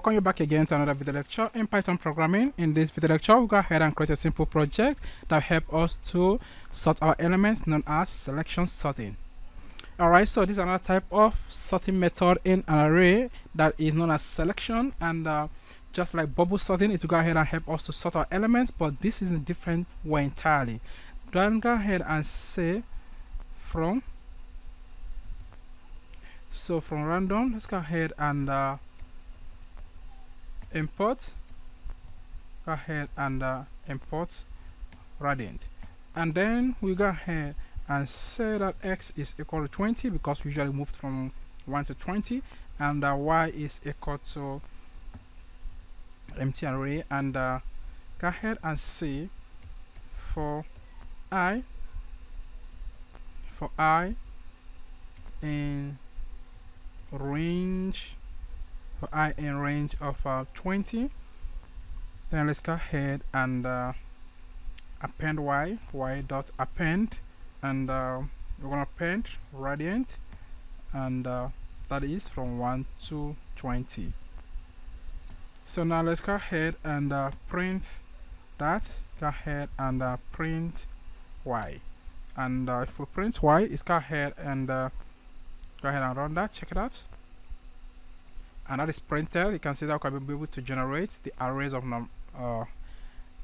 Welcome you back again to another video lecture in Python programming. In this video lecture, we'll go ahead and create a simple project that help us to sort our elements known as selection sorting. Alright, so this is another type of sorting method in an array that is known as selection, and just like bubble sorting, it will go ahead and help us to sort our elements, but this is in a different way entirely. Then go ahead and say from random, let's go ahead and import import radiant, and then we go ahead and say that x is equal to 20 because we usually moved from 1 to 20, and y is equal to empty array, and go ahead and say for I in range of 20. Then let's go ahead and append y dot append, and we're gonna append radiant, and that is from 1 to 20. So now let's go ahead and print that. Go ahead and print y, and if we print y, it's go ahead and run that. Check it out, and that is printed. You can see that we'll be able to generate the arrays of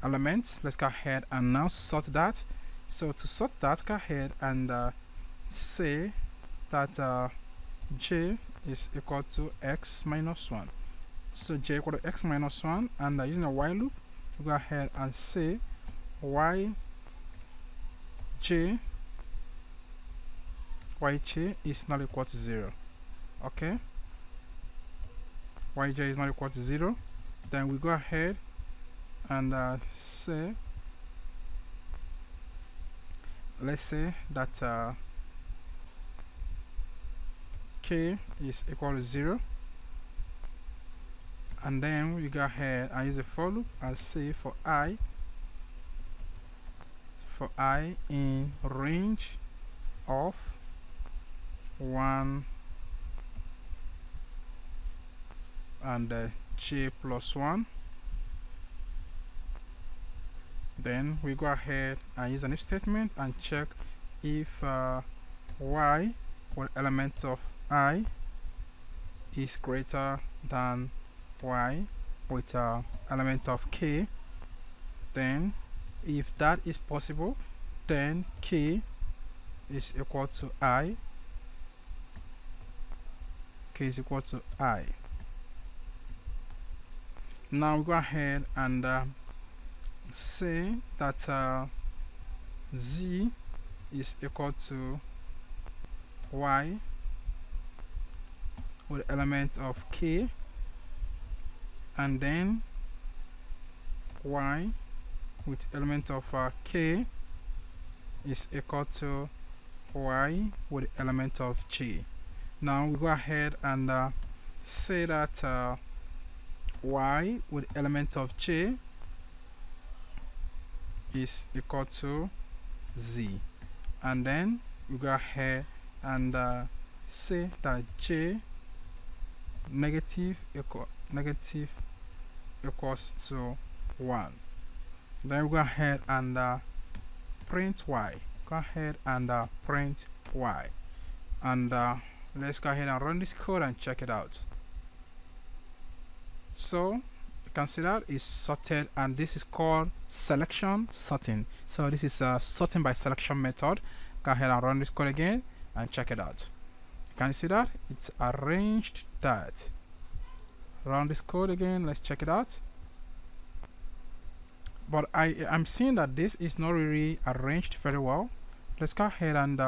elements. Let's go ahead and now sort that. So to sort that, go ahead and say that j is equal to x minus 1. So j equal to x minus 1, and using a while loop, we go ahead and say yj is not equal to 0. Okay, yj is not equal to 0. Then we go ahead and say, let's say that k is equal to 0, and then we go ahead and use a for loop and say for I in range of 1 and j plus 1. Then we go ahead and use an if statement and check if y with element of I is greater than y with element of k. Then if that is possible, then k is equal to I. K is equal to I. Now we go ahead and say that z is equal to y with element of k, and then y with element of k is equal to y with element of j. Now we go ahead and say that y with element of j is equal to z, and then we go ahead and say that j negative equals to 1. Then we go ahead and print y. Go ahead and print y, and let's go ahead and run this code and check it out. So you can see that it's sorted, and this is called selection sorting. So this is a sorting by selection method. Go ahead and run this code again and check it out. You can see that it's arranged that. Run this code again, let's check it out. But I'm seeing that this is not really arranged very well. Let's go ahead and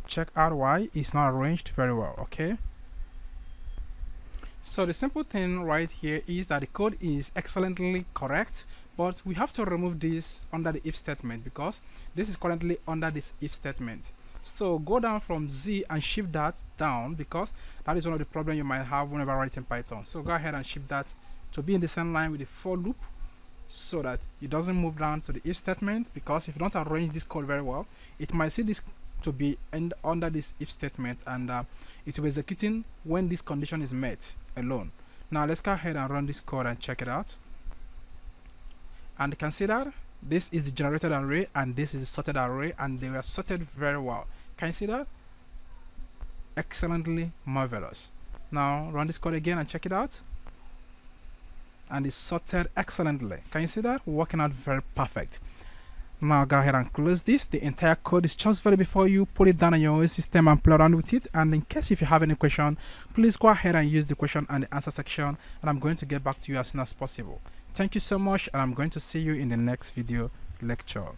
check out why it's not arranged very well. Okay, so the simple thing right here is that the code is excellently correct, but we have to remove this under the if statement because this is currently under this if statement. So go down from Z and shift that down, because that is one of the problems you might have whenever writing Python. So go ahead and shift that to be in the same line with the for loop, so that it doesn't move down to the if statement, because if you don't arrange this code very well, it might see this to be under this if statement, and it will be executing when this condition is met alone. Now let's go ahead and run this code and check it out. And you can see that this is the generated array and this is the sorted array, and they were sorted very well. Can you see that? Excellently marvelous. Now run this code again and check it out, and it's sorted excellently. Can you see that? Working out very perfect. Now go ahead and close this. The entire code is just ready before you. Put it down on your own system and play around with it. And in case if you have any question, please go ahead and use the question and the answer section, and I'm going to get back to you as soon as possible. Thank you so much, and I'm going to see you in the next video lecture.